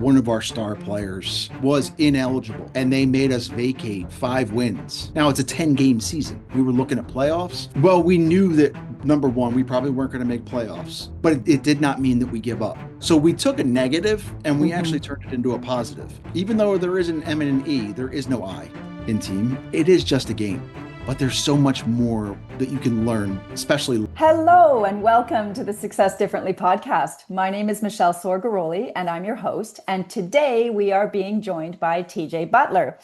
One of our star players was ineligible and they made us vacate 5 wins. Now it's a 10-game season. We were looking at playoffs. Well, we knew that number one, we probably weren't going to make playoffs, but it did not mean that we give up. So we took a negative and we actually turned it into a positive. Even though there is an M and an E, there is no I in team. It is just a game. But there's so much more that you can learn, especially. Hello, and welcome to the Success Differently podcast. My name is Michèle Sorgaroli, and I'm your host. And today we are being joined by TJ Butler.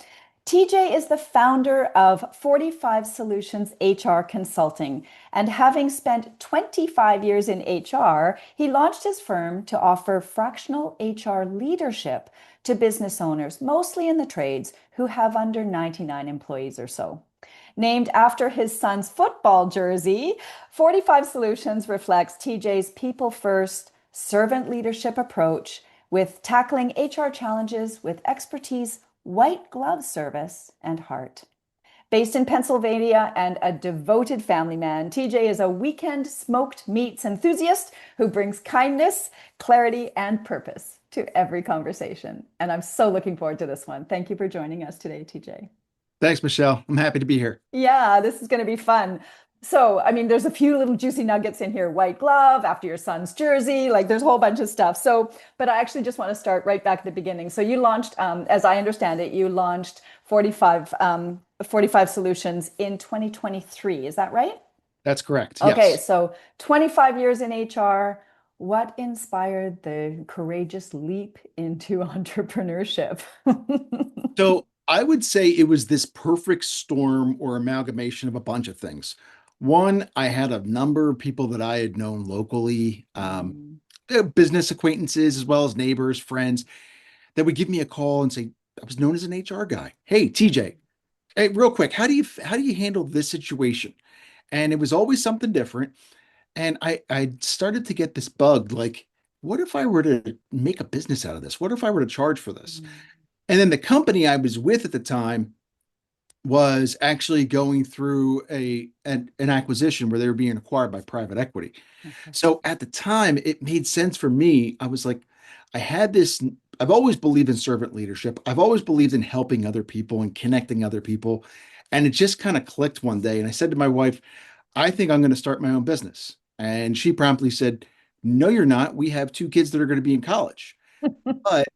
TJ is the founder of 45 Solutions HR Consulting. And having spent 25 years in HR, he launched his firm to offer fractional HR leadership to business owners, mostly in the trades, who have under 99 employees or so. Named after his son's football jersey, 45 Solutions reflects TJ's people first, servant leadership approach with tackling HR challenges with expertise, white glove service, and heart. Based in Pennsylvania and a devoted family man, TJ is a weekend smoked meats enthusiast who brings kindness, clarity, and purpose to every conversation. And I'm so looking forward to this one. Thank you for joining us today, TJ. Thanks, Michelle. I'm happy to be here. Yeah, this is going to be fun. So, I mean, there's a few little juicy nuggets in here. White glove after your son's jersey, like there's a whole bunch of stuff. So, but I actually just want to start right back at the beginning. So you launched, as I understand it, you launched 45 Solutions in 2023. Is that right? That's correct. Okay, Yes. so 25 years in HR. What inspired the courageous leap into entrepreneurship? So I would say it was this perfect storm or amalgamation of a bunch of things. One, I had a number of people that I had known locally, Mm, business acquaintances, as well as neighbors, friends, that would give me a call and say, I was known as an HR guy. Hey, TJ, hey, real quick, how do you handle this situation? And it was always something different. And I started to get this bug, like, what if I were to make a business out of this? What if I were to charge for this? mm, And then the company I was with at the time was actually going through an acquisition where they were being acquired by private equity. okay. So at the time, it made sense for me. I was like, I had this, I've always believed in servant leadership. I've always believed in helping other people and connecting other people. And it just kind of clicked one day. And I said to my wife, I think I'm going to start my own business. And she promptly said, no, you're not. We have 2 kids that are going to be in college. But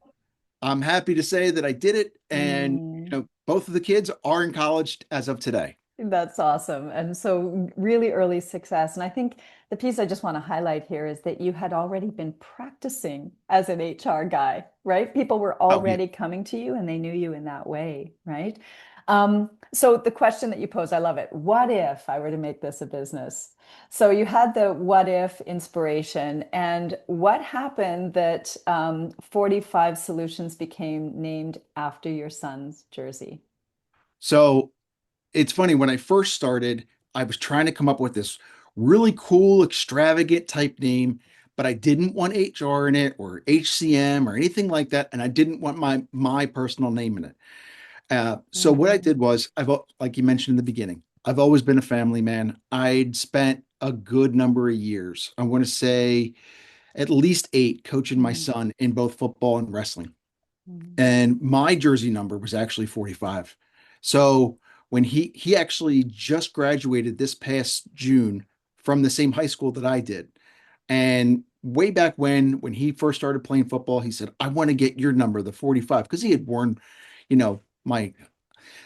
I'm happy to say that I did it, and Mm. both of the kids are in college as of today. That's awesome. And so, really early success. And I think the piece I just want to highlight here is that you had already been practicing as an HR guy, right? People were Oh yeah. already coming to you and they knew you in that way, right? So, the question that you posed, I love it. What if I were to make this a business? So, you had the what if inspiration. And what happened that 45 Solutions became named after your son's jersey? So it's funny, when I first started, I was trying to come up with this really cool, extravagant type name, but I didn't want HR in it or HCM or anything like that, and I didn't want my personal name in it. So what I did Mhm. was, like you mentioned in the beginning, I've always been a family man. I'd spent a good number of years, I want to say at least 8, coaching my Mhm. son in both football and wrestling. Mhm. And my jersey number was actually 45. So when he actually just graduated this past June from the same high school that I did. And way back when he first started playing football, he said, I want to get your number, the 45, because he had worn, my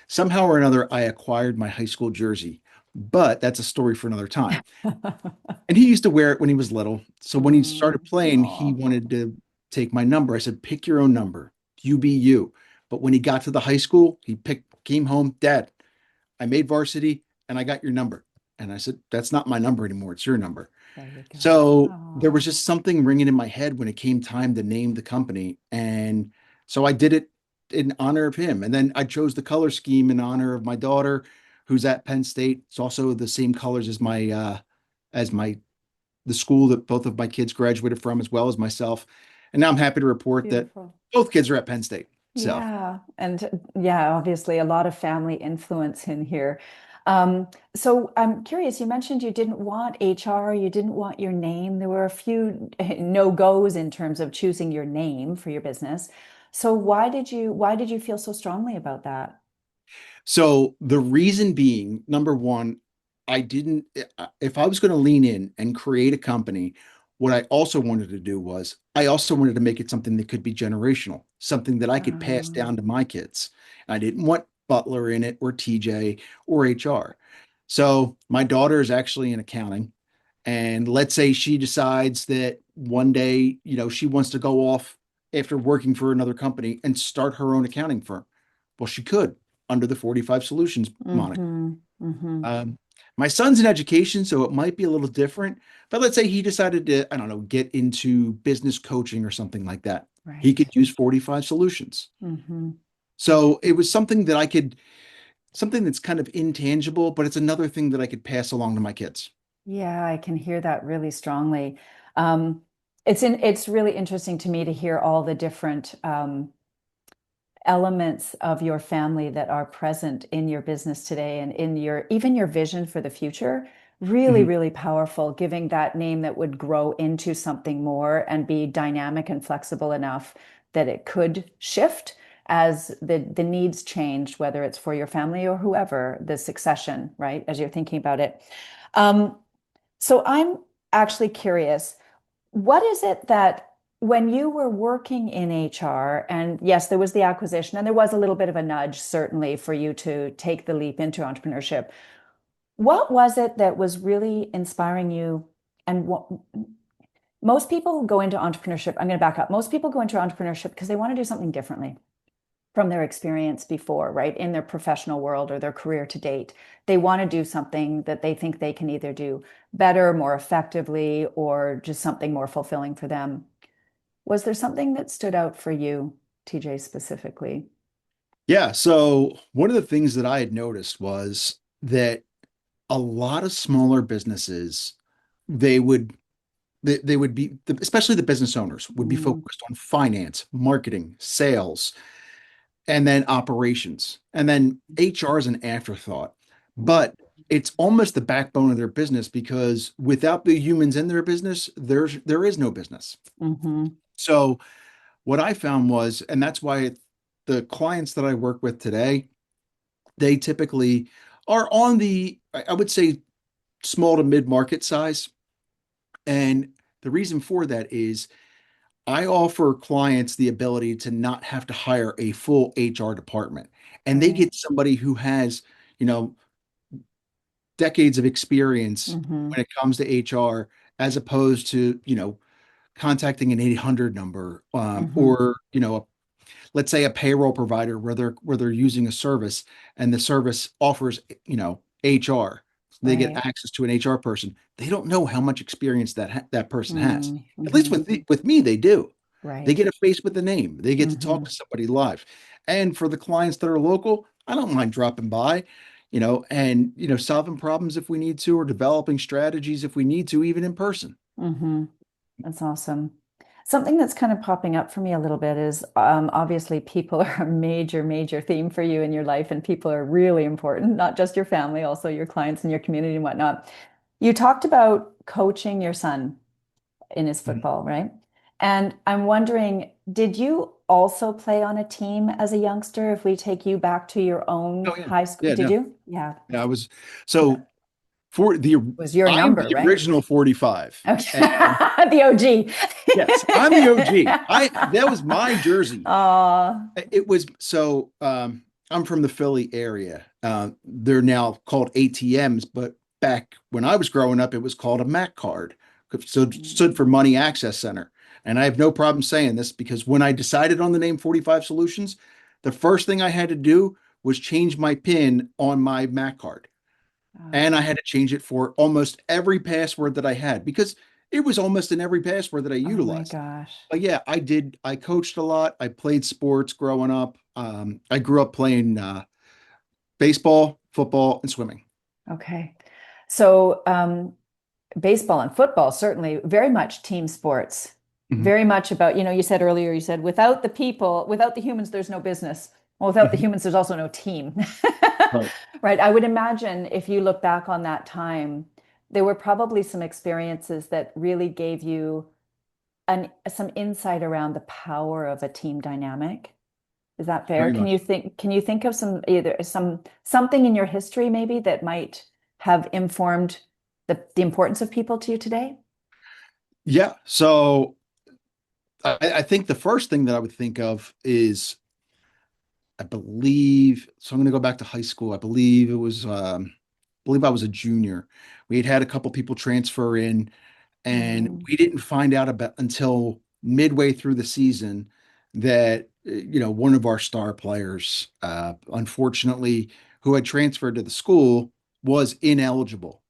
somehow or another, I acquired my high school jersey. But that's a story for another time. And he used to wear it when he was little. So when he started Mm. playing, he Aw. wanted to take my number. I said, pick your own number. You be you. But when he got to the high school, came home, Dad, I made varsity and I got your number. And I said, that's not my number anymore. It's your number. There you go. So there was Oh, just something ringing in my head when it came time to name the company. And so I did it in honor of him. And then I chose the color scheme in honor of my daughter, who's at Penn State. It's also the same colors as my the school that both of my kids graduated from, as well as myself. And now I'm happy to report that beautiful. both kids are at Penn State. So Yeah. And yeah, obviously a lot of family influence in here. So I'm curious, you mentioned you didn't want HR, you didn't want your name. There were a few no-goes in terms of choosing your name for your business. So why did you feel so strongly about that? So the reason being, number one, I didn't, if I was going to lean in and create a company, what I also wanted to do was I also wanted to make it something that could be generational, something that I could pass Um, down to my kids. I didn't want Butler in it or TJ or HR. So my daughter is actually in accounting. And let's say she decides that one day, she wants to go off after working for another company and start her own accounting firm. Well, she could under the 45 Solutions moniker. mm-hmm, mm-hmm. Um, my son's in education, so it might be a little different. But let's say he decided to, I don't know, get into business coaching or something like that. He Right. could use 45 Solutions. Mm-hmm. So it was something that something that's kind of intangible, but it's another thing that I could pass along to my kids. Yeah, I can hear that really strongly. Um, it's really interesting to me to hear all the different elements of your family that are present in your business today and in your even your vision for the future. Really, Mhm. really powerful, giving that name that would grow into something more and be dynamic and flexible enough that it could shift as the needs change, whether it's for your family or whoever, the succession, right? As you're thinking about it. Um, so I'm actually curious, what is it that when you were working in HR, and yes, there was the acquisition, and there was a little bit of a nudge, certainly, for you to take the leap into entrepreneurship. What was it that was really inspiring you? And what most people go into entrepreneurship, I'm going to back up. Most people go into entrepreneurship because they want to do something differently from their experience before, right? In their professional world or their career to date. They want to do something that they think they can either do better, more effectively, or just something more fulfilling for them. Was there something that stood out for you, TJ, specifically? Yeah. So one of the things that I had noticed was that a lot of smaller businesses, they would they would be, especially the business owners, would be Mm, focused on finance, marketing, sales, and then operations. And then HR is an afterthought. But it's almost the backbone of their business because without the humans in their business, there is no business. mm-hmm. So what I found was, and that's why the clients that I work with today, they typically are on the, I would say, small to mid market size. And the reason for that is I offer clients the ability to not have to hire a full HR department. And they Right. get somebody who has, you know, decades of experience Mm-hmm. when it comes to HR, as opposed to, contacting an 800 number, Mm-hmm. or, let's say a payroll provider where they're using a service and the service offers, HR. They get Right. access to an HR person. They don't know how much experience that person has. At least Mm-hmm. with me, they do. They Right. get a face with the name. They get to talk Mm-hmm. to somebody live. And for the clients that are local, I don't mind dropping by, and solving problems if we need to, or developing strategies if we need to, even in person. Mm-hmm. That's awesome. Something that's kind of popping up for me a little bit is obviously people are a major, major theme for you in your life, and people are really important, not just your family, also your clients and your community and whatnot. You talked about coaching your son in his Mhm. football, right? And I'm wondering, did you also play on a team as a youngster? If we take you back to your own Oh yeah, high school, yeah, did no, you? Yeah. yeah. I was Yeah. so for the Was your I'm number, the right? original 45. Okay. And The OG. yes, I'm the OG. I That was my jersey. Aw. It was so I'm from the Philly area. They're now called ATMs, but back when I was growing up, it was called a MAC card. So it stood for Money Access Center. And I have no problem saying this because when I decided on the name 45 Solutions, the first thing I had to do was change my PIN on my MAC card. And I Oh, had to change it for almost every password that I had because it was almost in every password that I oh my utilized. gosh. But yeah, I did. I coached a lot. I played sports growing up. I grew up playing baseball, football, and swimming. Okay. So, baseball and football, certainly very much team sports. Mhm, Very much about, you said earlier, you said without the people, without the humans, there's no business. Well, without the mhm. humans, there's also no team. Right. Right. I would imagine if you look back on that time, there were probably some experiences that really gave you some insight around the power of a team dynamic. Is that fair? Very much. Can you think of something in your history maybe that might have informed the importance of people to you today? Yeah. So I think the first thing that I would think of is I believe so. I'm going to go back to high school. I believe I was a junior. We had had a couple people transfer in, and Mm, we didn't find out about until midway through the season that one of our star players, unfortunately, who had transferred to the school, was ineligible,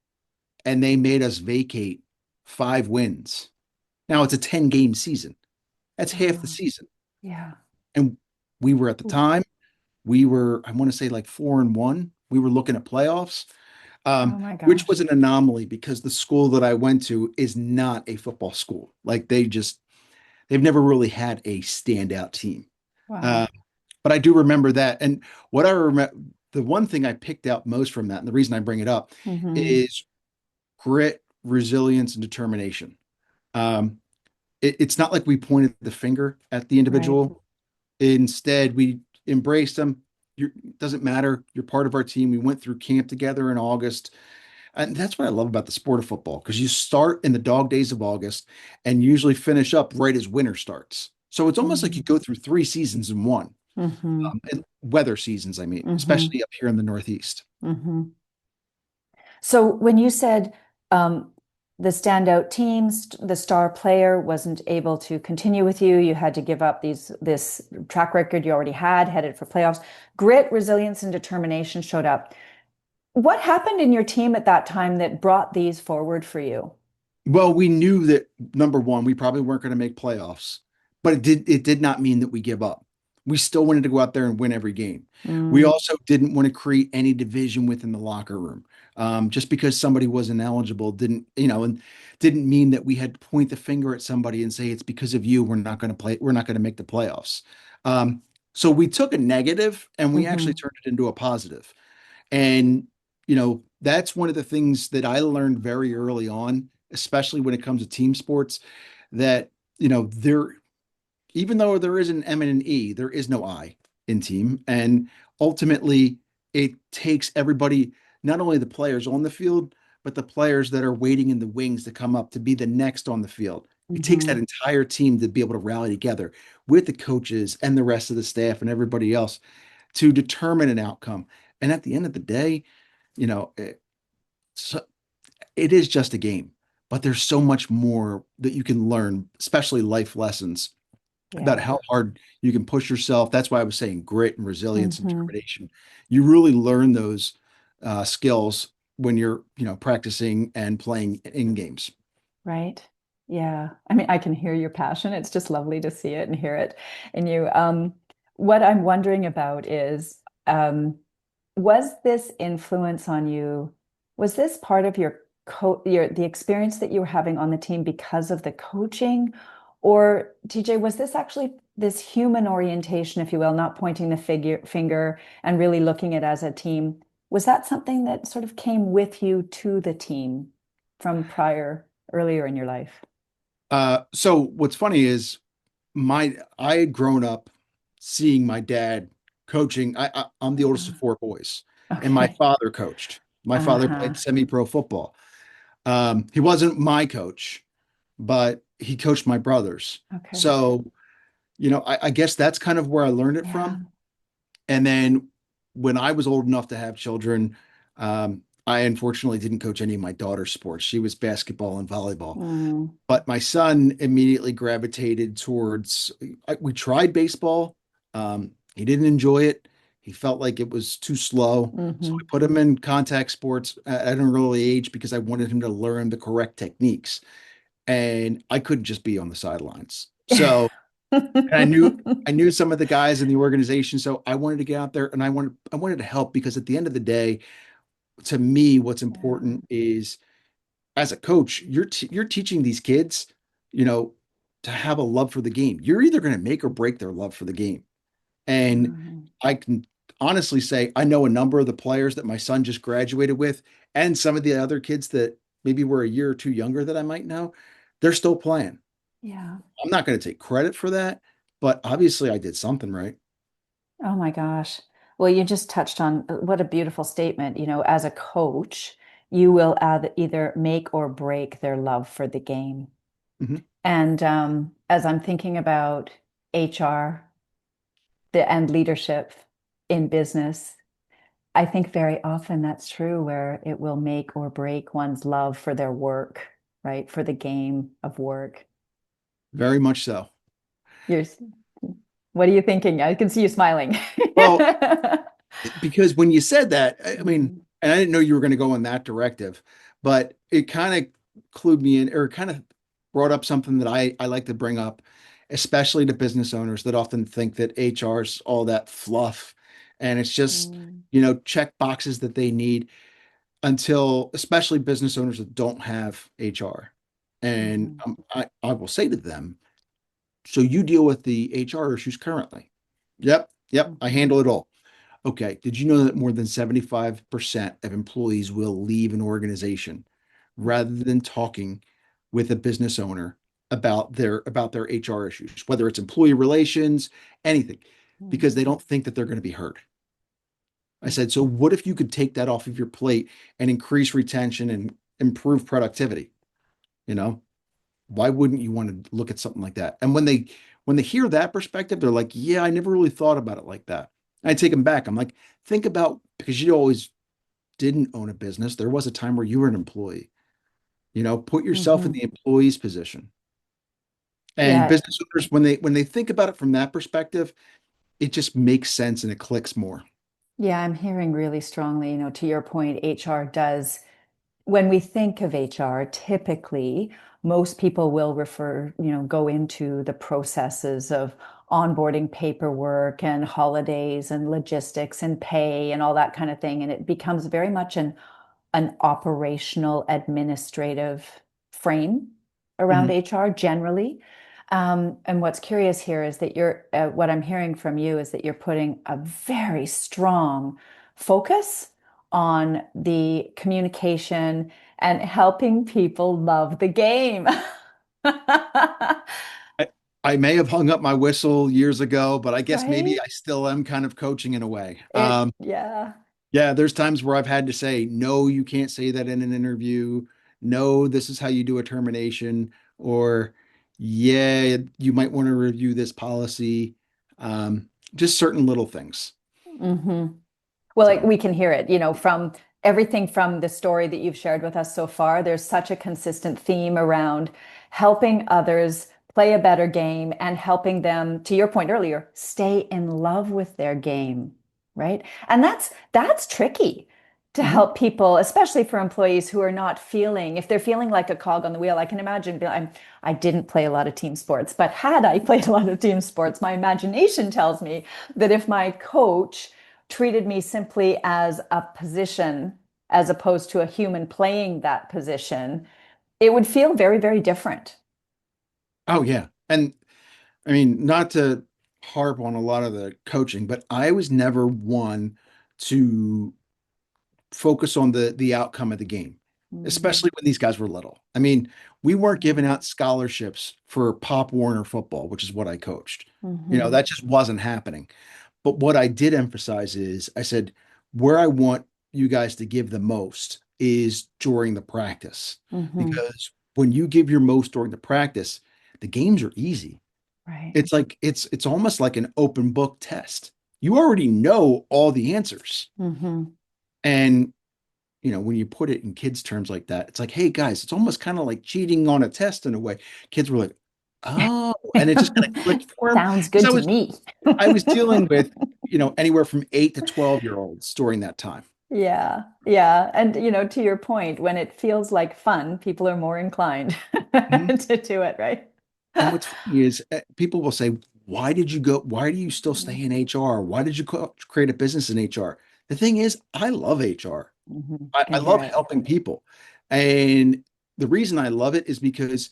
and they made us vacate 5 wins. Now it's a 10-game season. That's half the oh, season, yeah. and we were at the Oof. time I want to say like 4-1. We were looking at playoffs, Oh my which was gosh. an anomaly because the school that I went to is not a football school. Like they've never really had a standout team. Uh, Wow. but I do remember that. And what I remember, the one thing I picked out most from that, and the reason I bring it up Hmm. is grit, resilience, and determination. Um, it's not like we pointed the finger at the Right. individual. Instead, we embraced them. Doesn't matter. You're part of our team. We went through camp together in August. And that's what I love about the sport of football, because you start in the dog days of August and usually finish up right as winter starts. So it's almost like you go through 3 seasons in one, Mm-hmm. and weather seasons, I mean, Mm-hmm. especially up here in the Northeast. Mm-hmm. So when you said um, the standout teams, the star player wasn't able to continue with you, you had to give up this track record you already had, headed for playoffs. Grit, resilience, and determination showed up. What happened in your team at that time that brought these forward for you? Well, we knew that number one, we probably weren't going to make playoffs, but it did not mean that we give up. We still wanted to go out there and win every game. We Mm, also didn't want to create any division within the locker room. Just because somebody was ineligible and didn't mean that we had to point the finger at somebody and say it's because of you we're not going to play, we're not going to make the playoffs. Um, so we took a negative and we actually hmm. turned it into a positive. And, that's one of the things that I learned very early on, especially when it comes to team sports, that, even though there is an M and an E, there is no I in team. And ultimately, it takes everybody, not only the players on the field, but the players that are waiting in the wings to come up to be the next on the field. It takes that Hmm. entire team to be able to rally together with the coaches and the rest of the staff and everybody else to determine an outcome. And at the end of the day, you know, it, so it is just a game, but there's so much more that you can learn, especially life lessons about Yeah. how hard you can push yourself. That's why I was saying grit and resilience and Hmm. determination. You really learn those skills when you're, practicing and playing in games. Right. Yeah. I mean, I can hear your passion. It's just lovely to see it and hear it in you. What I'm wondering about is, was this influence on you? Was this part of the experience that you were having on the team because of the coaching? Or TJ, was this actually this human orientation, if you will, not pointing the finger and really looking at it as a team? Was that something that sort of came with you to the team from earlier in your life? So what's funny is I had grown up seeing my dad coaching. I'm the oldest of Ah, four boys, and my okay. father coached. My father Uh-huh. played semi-pro football. He wasn't my coach, but he coached my brothers. Okay. So, I guess that's kind of where I learned it Yeah. from. And then when I was old enough to have children, I unfortunately didn't coach any of my daughter's sports. She was basketball and volleyball. Mm, But my son immediately gravitated towards, we tried baseball. He didn't enjoy it. He felt like it was too slow. So we hmm. put him in contact sports at an early age because I wanted him to learn the correct techniques. And I couldn't just be on the sidelines. So and I knew some of the guys in the organization. So I wanted to get out there and I wanted to help because at the end of the day, to me, what's Yeah. important is as a coach, you're teaching these kids, you know, to have a love for the game. You're either going to make or break their love for the game. And Mhm. I can honestly say I know a number of the players that my son just graduated with, and some of the other kids that maybe were a year or two younger that I might know, they're still playing. Yeah. I'm not going to take credit for that, but obviously I did something right. Oh my gosh. Well, you just touched on what a beautiful statement. As a coach, you will either make or break their love for the game. Mhm. And as I'm thinking about HR and leadership in business, I think very often that's true where it will make or break one's love for their work, right? For the game of work. Very much so. You're, what are you thinking? I can see you smiling. Well, because when you said that, I mean, Mhm. and I didn't know you were going to go in that directive, but it kind of clued me in or kind of brought up something that I like to bring up, especially to business owners that often think that HR is all that fluff and it's just, Mm, check boxes that they need until, especially business owners that don't have HR. And mhm, I will say to them, so you deal with the HR issues currently. Yep. Yep. I mhm, handle it all. Okay. Did you know that more than 75% of employees will leave an organization rather than talking with a business owner about their HR issues, whether it's employee relations, anything, because they mhm, don't think that they're going to be heard. I said, so mhm, what if you could take that off of your plate and increase retention and improve productivity? You know, why wouldn't you want to look at something like that? And when they hear that perspective, they're like, yeah, I never really thought about it like that. And I take them back. I'm like, think about because you always didn't own a business. There was a time where you were an employee. Put yourself in mhm. the employee's position. And Yeah, business owners, when they think about it from that perspective, it just makes sense and it clicks more. yeah, I'm hearing really strongly, to your point, HR does. When we think of HR, typically most people will go into the processes of onboarding paperwork and holidays and logistics and pay and all that kind of thing. And it becomes very much an operational administrative frame around Mhm. HR generally. And what's curious here is that what I'm hearing from you is that you're putting a very strong focus on the communication and helping people love the game. I, I may have hung up my whistle years ago, but I guess maybe Right? I still am kind of coaching in a way. Yeah. Yeah, there's times where I've had to say, no, you can't say that in an interview. No, this is how you do a termination. Or, yeah, you might want to review this policy. Just certain little things. hmm Well, like So, we can hear it, from everything from the story that you've shared with us so far. There's such a consistent theme around helping others play a better game and helping them, to your point earlier, stay in love with their game, right? And that's tricky to mhm. help people, especially for employees who are not feeling, if they're feeling like a cog on the wheel. I can imagine, I didn't play a lot of team sports, but had I played a lot of team sports, my imagination tells me that if my coach treated me simply as a position as opposed to a human playing that position, it would feel very, very different. Oh, yeah. And I mean, not to harp on a lot of the coaching, but I was never one to focus on the outcome of the game, Mm-hmm. especially when these guys were little. I mean, we weren't giving Mm-hmm. out scholarships for Pop Warner football, which is what I coached. Mm-hmm. That just wasn't happening. But what I did emphasize is I said, where I want you guys to give the most is during the practice. Mm-hmm. Because when you give your most during the practice, the games are easy. Right. It's like it's almost like an open book test. You already know all the answers. Mm-hmm. And when you put it in kids' terms like that, it's like, hey guys, it's almost kind of like cheating on a test in a way. Kids were like, oh, and it just kind of clicked for them Sounds because good to me. I was dealing with, anywhere from 8 to 12-year-olds during that time. Yeah, yeah. And to your point, when it feels like fun, people are more inclined Mhm. to do it, right? And what's funny is people will say, why did you go? Why do you still Mhm. stay in HR? Why did you create a business in HR? The thing is, I love HR. Mhm. I Can hear love it. helping people. And the reason I love it is because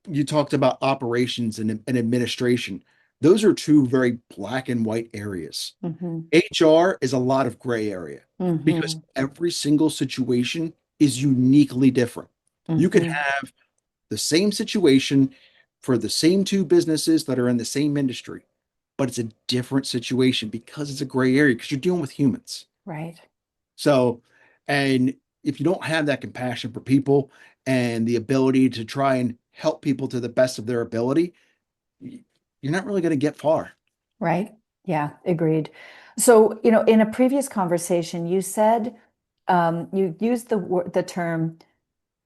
you talked about operations and administration. those are two very black and white areas. Hmm. HR is a lot of gray area because Hmm. every single situation is uniquely different. You could Hmm. have the same situation for the same two businesses that are in the same industry, but it's a different situation because it's a gray area because you're dealing with humans. Right. So, and if you don't have that compassion for people and the ability to try and help people to the best of their ability, you're not really going to get far. Right. Yeah, agreed. So, in a previous conversation, you said you used the term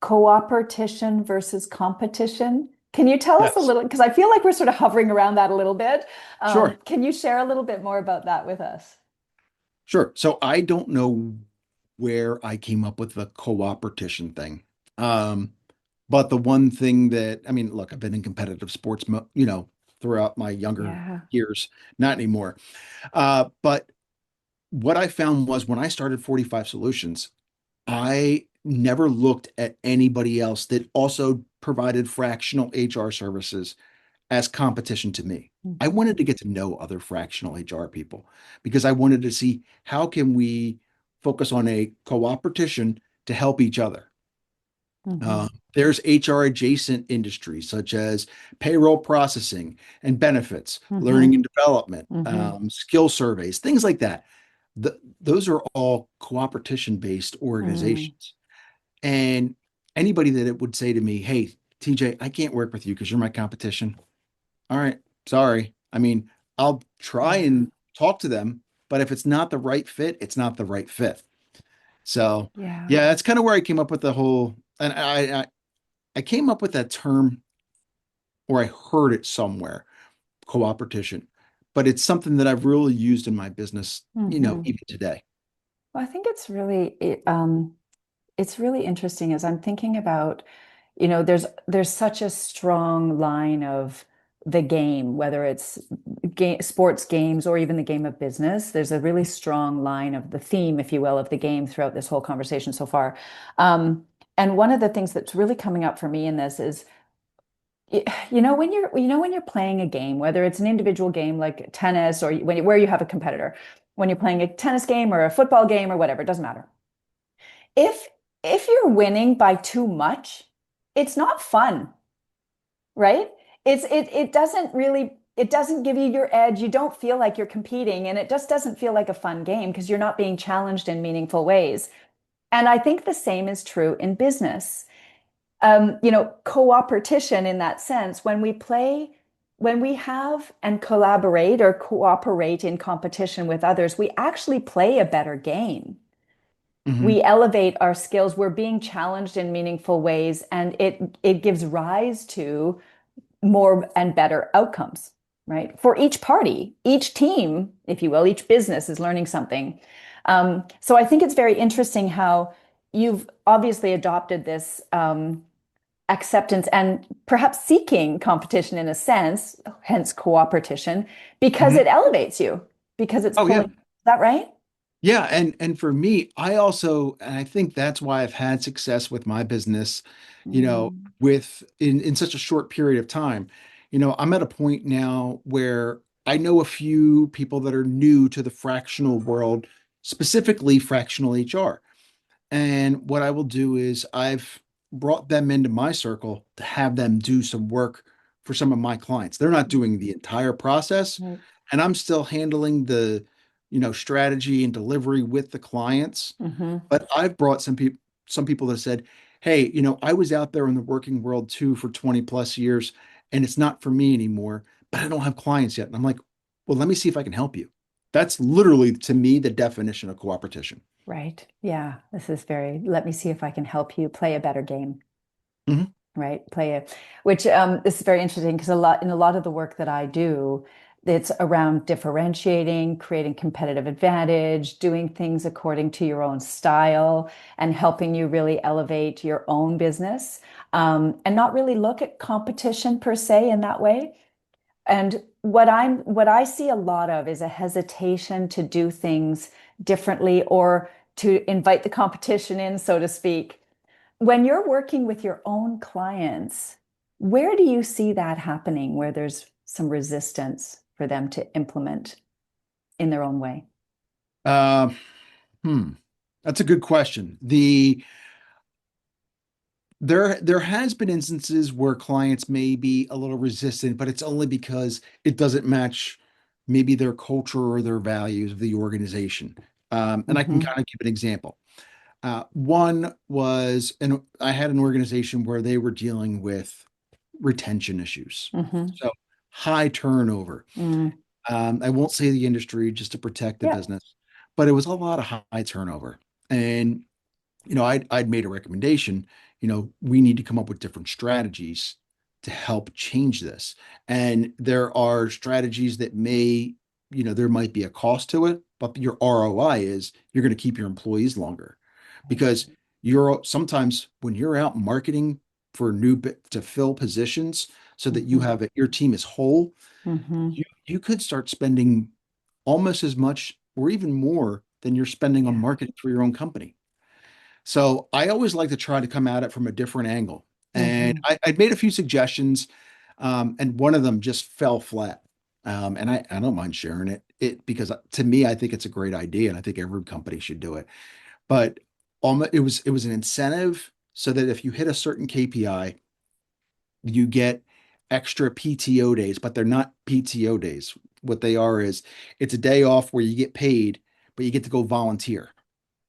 co-opertition versus competition. Can you tell us a Yes, little, because I feel like we're sort of hovering around that a little bit. sure, Can you share a little bit more about that with us? sure. So I don't know where I came up with the co-operation thing. Um, but the one thing that, I mean, look, I've been in competitive sports, throughout my younger Yeah. years, not anymore. But what I found was when I started 45 Solutions, I never looked at anybody else that also provided fractional HR services as competition to me. I Mhm. wanted to get to know other fractional HR people because I wanted to see how can we focus on a co-opetition to help each other. Mhm. There's HR adjacent industries such as payroll processing and benefits, learning Mhm. and development, Mhm. skill surveys, things like that. Those are all co-opetition based Mhm. organizations. And anybody that it would say to me, "Hey, TJ, I can't work with you because you're my competition." All right, sorry. I mean, I'll try Yeah. and talk to them, but if it's not the right fit, it's not the right fit. So, Yeah. yeah, that's kind of where I came up with the whole, and I came up with that term, or I heard it somewhere, co-opetition, but it's something that I've really used in my business, Mhm. even today. Well, I think it's really interesting as I'm thinking about, there's such a strong line of the game, whether it's sports games or even the game of business. There's a really strong line of the theme, if you will, of the game throughout this whole conversation so far. Um, and one of the things that's really coming up for me in this is, when you're playing a game, whether it's an individual game like tennis or where you have a competitor, when you're playing a tennis game or a football game or whatever, it doesn't matter. If if you're winning by too much, it's not fun, right? It doesn't give you your edge. You don't feel like you're competing, and it just doesn't feel like a fun game because you're not being challenged in meaningful ways. And I think the same is true in business. Co-opetition in that sense, when we have and collaborate or cooperate in competition with others, we actually play a better game. Hmm. We elevate our skills. We're being challenged in meaningful ways, and it gives rise to more and better outcomes, right? For each party, each team, if you will, each business is learning something. So I think it's very interesting how you've obviously adopted this acceptance and perhaps seeking competition in a sense, hence co-opetition, because Hmm. it elevates you, because it's Oh yeah. pulling. Is that right? Yeah, and for me, and I think that's why I've had success with my business, Mm, with in such a short period of time. I'm at a point now where I know a few people that are new to the fractional world, specifically fractional HR. And what I will do is I've brought them into my circle to have them do some work for some of my clients. They're not doing the entire process, right. and I'm still handling the, strategy and delivery with the clients. Mm-hmm. But I've brought some people that said, "Hey, I was out there in the working world too for 20 plus years, and it's not for me anymore, but I don't have clients yet." And I'm like, "Well, let me see if I can help you." That's literally to me the definition of cooperation. Right. Yeah. Let me see if I can help you play a better game. Mhm. Right. Which this is very interesting because in a lot of the work that I do, it's around differentiating, creating competitive advantage, doing things according to your own style, and helping you really elevate your own business, and not really look at competition per se in that way. And what I see a lot of is a hesitation to do things differently or to invite the competition in, so to speak. When you're working with your own clients, where do you see that happening, where there's some resistance? for them to implement in their own way? Uh, hmm. That's a good question. There has been instances where clients may be a little resistant, but it's only because it doesn't match maybe their culture or their values of the organization. And I can Mm-hmm. kind of give an example. One was, and I had an organization where they were dealing with retention issues. Mm-hmm. So high turnover. Mm. I won't say the industry just to protect the Yeah. business, but it was a lot of high turnover. And I'd made a recommendation, we need to come up with different strategies to help change this. And there are strategies that there might be a cost to it, but your ROI is you're going to keep your employees longer because you're sometimes when you're out marketing for to fill positions so that you Mm-hmm. have your team is whole, Mm-hmm. you could start spending almost as much or even more than you're spending on Yeah. marketing for your own company. So I always like to try to come at it from a different angle. And Mm-hmm. I'd made a few suggestions, and one of them just fell flat. And I don't mind sharing it because to me, I think it's a great idea, and I think every company should do it. But it was an incentive so that if you hit a certain KPI, you get extra PTO days, but they're not PTO days. What they are is it's a day off where you get paid, but you get to go volunteer.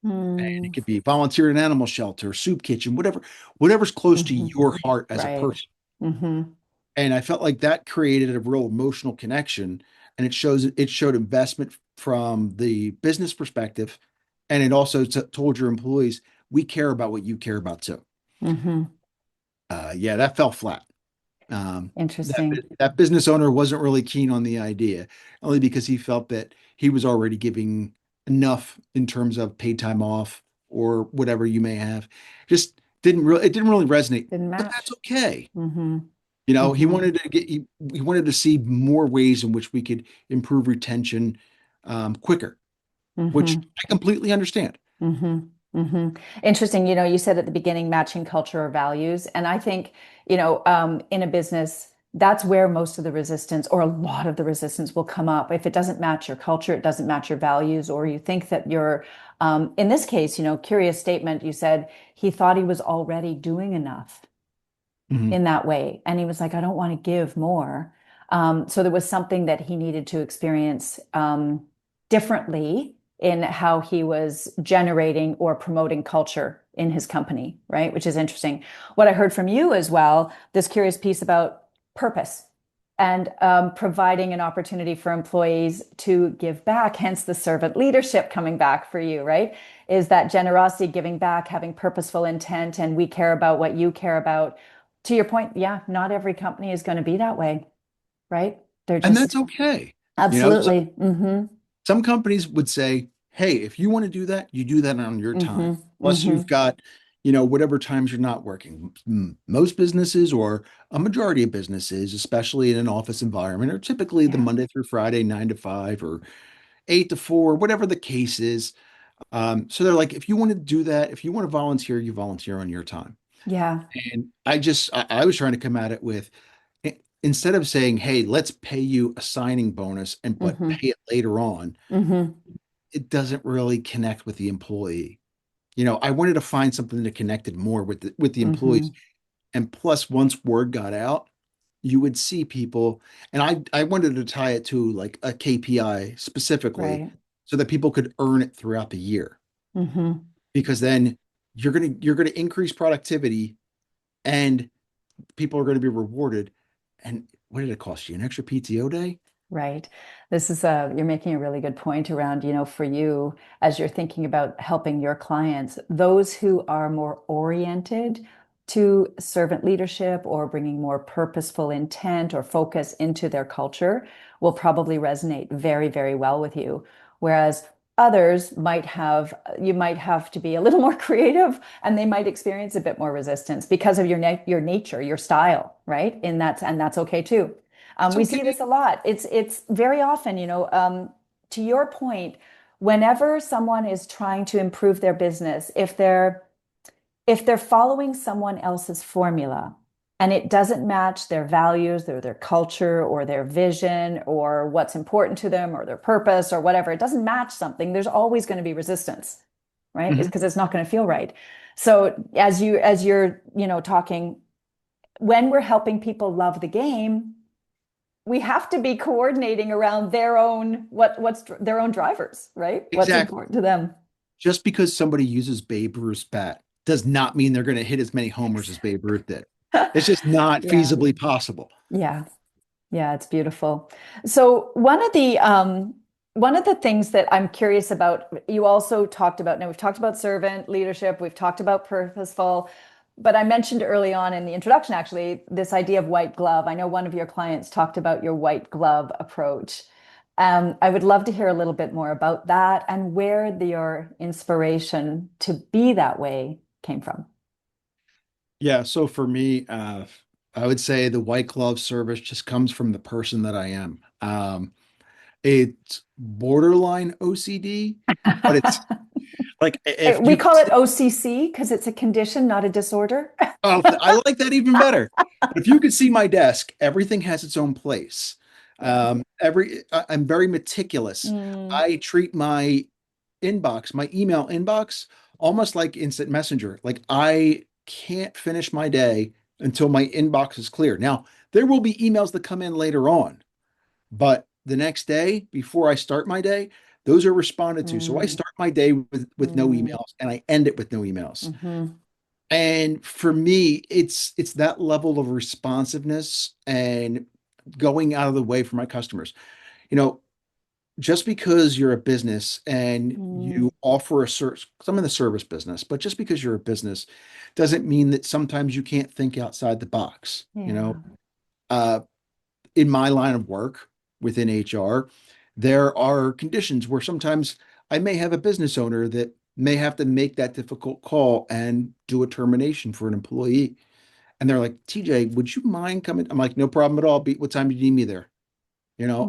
And it Mm. could be volunteer in an animal shelter, soup kitchen, whatever's close to Mm-hmm. your heart as a Right. person. Mm-hmm. And I felt like that created a real emotional connection. And it showed investment from the business perspective. And it also told your employees, we care about what you care about too. Mm-hmm. Yeah, that fell flat. Um, that Interesting. that business owner wasn't really keen on the idea, only because he felt that he was already giving enough in terms of paid time off or whatever you may have. It didn't really resonate, Didn't but that's match. okay. Mm-hmm. He Mm-hmm. wanted to see more ways in which we could improve retention quicker, which Mm-hmm. I completely understand. Mm-hmm. Mm-hmm. Interesting. You said at the beginning, matching culture or values. And I think, in a business, that's where most of the resistance or a lot of the resistance will come up. If it doesn't match your culture, it doesn't match your values, or you think that in this case, curious statement, you said he thought he was already doing enough Mhm. in that way. And he was like, I don't want to give more. So there was something that he needed to experience differently in how he was generating or promoting culture in his company, right? Which is interesting. What I heard from you as well, this curious piece about purpose and providing an opportunity for employees to give back, hence the servant leadership coming back for you, right? Is that generosity, giving back, having purposeful intent, and we care about what you care about. To your point, yeah, not every company is going to be that way, right? They're And just that's okay. So absolutely. Mm-hmm. some companies would say, hey, if you want to do that, you do that on your time. Mm-hmm. Plus, Mm-hmm. you've got, whatever times you're not working. Most businesses or a majority of businesses, especially in an office environment, are typically the Yeah. Monday through Friday, 9 to 5 or 8 to 4, whatever the case is. So they're like, if you want to do that, if you want to volunteer, you volunteer on your time. Yeah. And I was trying to come at it with instead of saying, hey, let's pay you a signing bonus and but Mm-hmm. pay it later on, Mm-hmm. it doesn't really connect with the employee. I wanted to find something that connected more with the Mm-hmm. employees. And plus, once word got out, you would see people, and I wanted to tie it to like a KPI specifically Right. so that people could earn it throughout the year. Mm-hmm. Because then you're gonna increase productivity and people are going to be rewarded. And what did it cost you? An extra PTO day? Right. This is you're making a really good point around, for you as you're thinking about helping your clients, those who are more oriented to servant leadership or bringing more purposeful intent or focus into their culture will probably resonate very, very well with you. Whereas others you might have to be a little more creative and they might experience a bit more resistance because of your nature, your style, right? And that's okay too. It's We see okay. this a lot. It's very often, to your point, whenever someone is trying to improve their business, if they're following someone else's formula, and it doesn't match their values or their culture or their vision or what's important to them or their purpose or whatever, it doesn't match something, there's always going to be resistance, right? It's Mhm. because it's not going to feel right. So as you're, talking, when we're helping people love the game, we have to be coordinating around their own what's their own drivers, right? What's Exactly. important to them. Just because somebody uses Babe Ruth's bat does not mean they're going to hit as many homers as Babe Ruth did. It's just not Yeah. feasibly possible. Yeah. Yeah, it's beautiful. So one of the things that I'm curious about, you also talked about, now we've talked about servant leadership, we've talked about purposeful, but I mentioned early on in the introduction, actually, this idea of white glove. I know one of your clients talked about your white glove approach. I would love to hear a little bit more about that and where your inspiration to be that way came from. Yeah, so for me, I would say the white glove service just comes from the person that I am. It's borderline OCD, but it's like if We you could call it see, OCC because it's a condition, not a disorder. oh, I like that even better. If you could see my desk, everything has its own place. Yeah. I'm very meticulous. Mm, I treat my email inbox, almost like instant messenger. Like I can't finish my day until my inbox is clear. Now, there will be emails that come in later on, but the next day, before I start my day, those are responded to. So I mm, start my day with no mm, emails and I end it with no emails. mhm, And for me, it's that level of responsiveness and going out of the way for my customers. You know, just because you're a business and mm, you offer a service, I'm in the service business, but just because you're a business doesn't mean that sometimes you can't think outside the box. yeah. Uh, in my line of work within HR, there are conditions where sometimes I may have a business owner that may have to make that difficult call and do a termination for an employee. And they're like, TJ, would you mind coming? I'm like, no problem at all. What time do you need me there?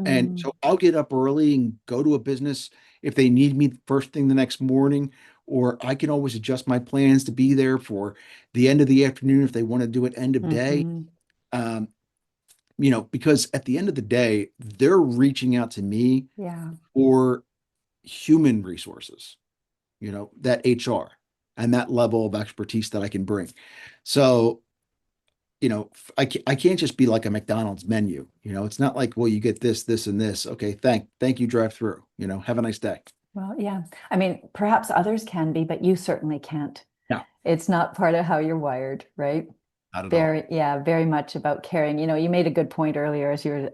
And Mm, so I'll get up early and go to a business if they need me first thing the next morning, or I can always adjust my plans to be there for the end of the afternoon if they want to do it end of day. mhm, Um, because at the end of the day, they're reaching out to me yeah. for human resources, that HR and that level of expertise that I can bring. So, I can't just be like a McDonald's menu. It's not like, well, you get this, this, and this. Okay, thank you, drive through. Have a nice day. Well, yeah. I mean, perhaps others can be, but you certainly can't. No, It's not part of how you're wired, right? not at all. Very, yeah, very much about caring. You made a good point earlier as you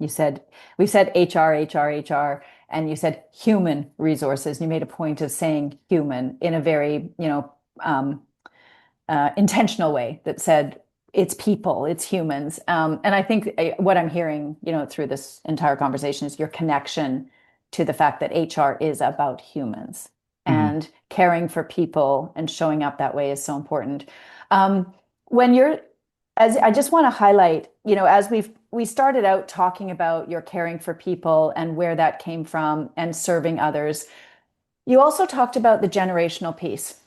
said, we said HR, HR, HR, and you said human resources. And you made a point of saying human in a very, intentional way that said it's people, it's humans. And I think what I'm hearing, through this entire conversation is your connection to the fact that HR is about humans Mhm. and caring for people and showing up that way is so important. Um, when you're, as I just want to highlight, as we started out talking about your caring for people and where that came from and serving others, you also talked about the generational piece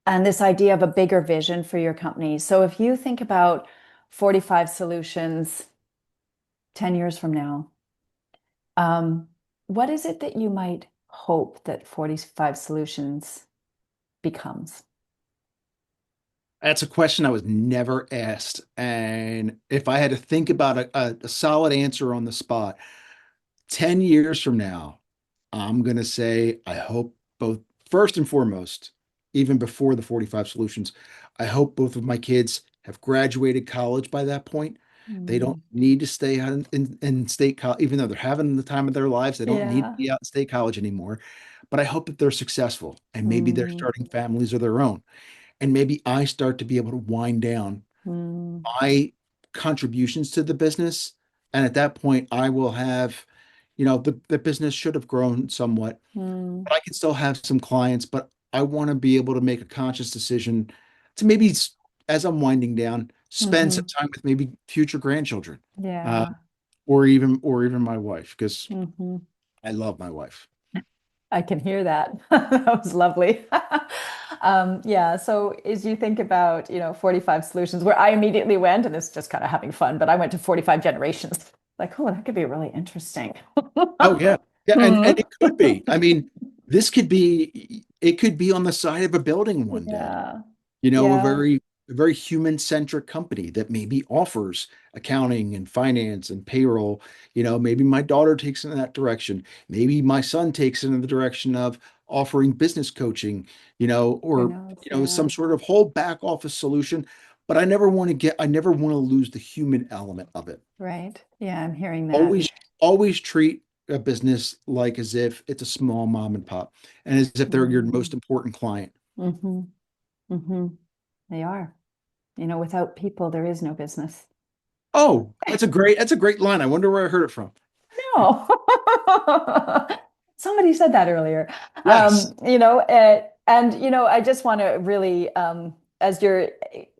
and this idea of a bigger vision for your company. So if you think about 45 solutions 10 years from now, um, what is it that you might hope that 45 solutions becomes? That's a question I was never asked. And if I had to think about a solid answer on the spot, 10 years from now, I'm going to say, I hope both, first and foremost, even before the 45 solutions, I hope both of my kids have graduated college by that point. They don't Mm, need to stay out in state college, even though they're having the time of their lives. They don't need to yeah. be out in state college anymore. But I hope that they're successful and maybe they're Mm, starting families of their own. And maybe I start to be able to wind down mm, my contributions to the business. And at that point, I will have, the business should have grown somewhat, mm, but I can still have some clients. But I want to be able to make a conscious decision to maybe, as I'm winding down, spend some mhm. time with maybe future grandchildren, uh, Yeah. or even my wife, because Mhm. I love my wife. I can hear that. That was lovely. Yeah. So as you think about, 45 solutions, where I immediately went, and it's just kind of having fun, but I went to 45 generations. Like, oh, that could be really interesting. Oh yeah. Yeah, and Hmm. it could be. I mean, it could be on the side of a building one day. Yeah. A Yeah. very human-centric company that maybe offers accounting and finance and payroll. Maybe my daughter takes in that direction. Maybe my son takes it in the direction of offering business coaching, Who or knows? Yeah. some sort of whole back office solution. But I never want to lose the human element of it. Right. Yeah, I'm hearing that. Always treat a business like as if it's a small mom and pop and as if they're your most Mm-hmm. important client. Mm-hmm. They are. Without people, there is no business. Oh, that's a great line. I wonder where I heard it from. No. Somebody said that earlier. Yes. I just want to really, as you're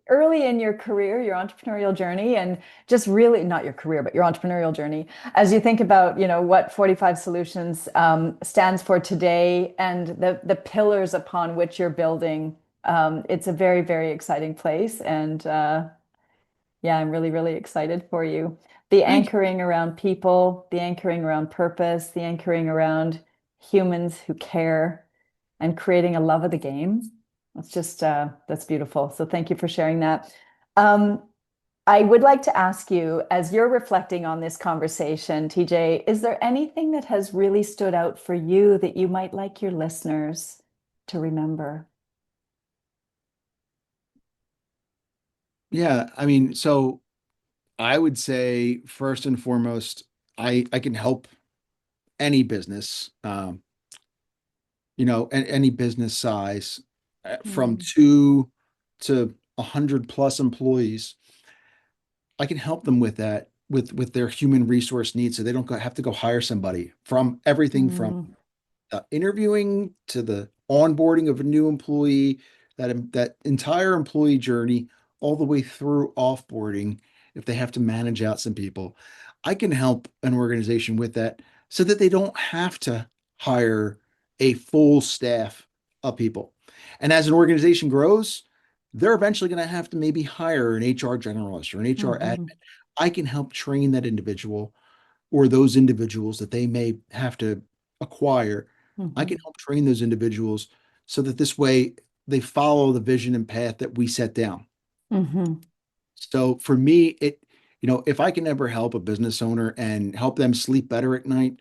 early in your career, your entrepreneurial journey, and just really not your career, but your entrepreneurial journey, as you think about, what 45 Solutions stands for today and the pillars upon which you're building, it's a very, very exciting place. And yeah, I'm really, really excited for you. The Thank you. anchoring around people, the anchoring around purpose, the anchoring around humans who care and creating a love of the game. That's beautiful. So thank you for sharing that. Um, I would like to ask you, as you're reflecting on this conversation, TJ, is there anything that has really stood out for you that you might like your listeners to remember? Yeah, I mean, so I would say first and foremost, I can help any business, any business size, from Mm, 2 to 100 plus employees. I can help them with that, with their human resource needs, so they don't have to go hire somebody. From everything from mm, interviewing to the onboarding of a new employee, that entire employee journey, all the way through offboarding, if they have to manage out some people, I can help an organization with that so that they don't have to hire a full staff of people. And as an organization grows, they're eventually going to have to maybe hire an HR generalist or an HR admin. mhm, I can help train that individual or those individuals that they may have to acquire. I can mhm, help train those individuals so that this way they follow the vision and path that we set down. mhm. So for me, if I can ever help a business owner and help them sleep better at night,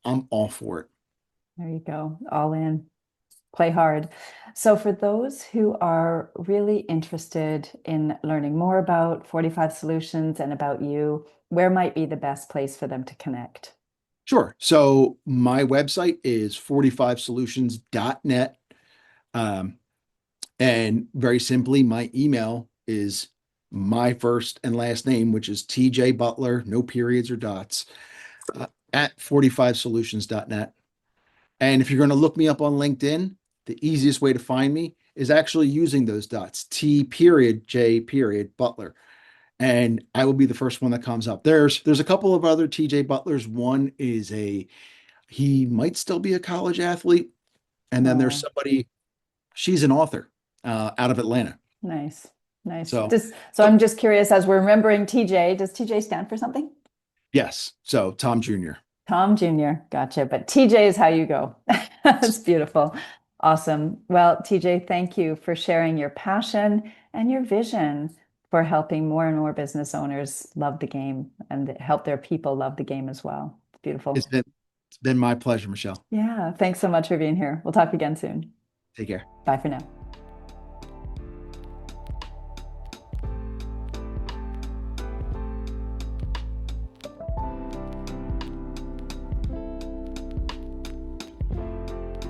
I'm all for it. There you go. All in. Play hard. So, for those who are really interested in learning more about 45 Solutions and about you, where might be the best place for them to connect? Sure. So my website is 45solutions.net. Um, and very simply, my email is my first and last name, which is TJ Butler, no periods or dots, at 45solutions.net. And if you're going to look me up on LinkedIn, the easiest way to find me is actually using those dots, T period, J period, Butler. And I will be the first one that comes up. There's a couple of other TJ Butlers. One is he might still be a college athlete. And then there's Oh, somebody, she's an author out of Atlanta. nice. Nice. So, So oh, I'm just curious, as we're remembering TJ, does TJ stand for something? yes. So Tom Jr. Tom Jr. Gotcha. But TJ is how you go. That's beautiful. Awesome. Well, TJ, thank you for sharing your passion and your vision for helping more and more business owners love the game and help their people love the game as well. It's It's beautiful. been it's been my pleasure, Michelle. Yeah. Thanks so much for being here. We'll talk again soon. Take care. Bye for now.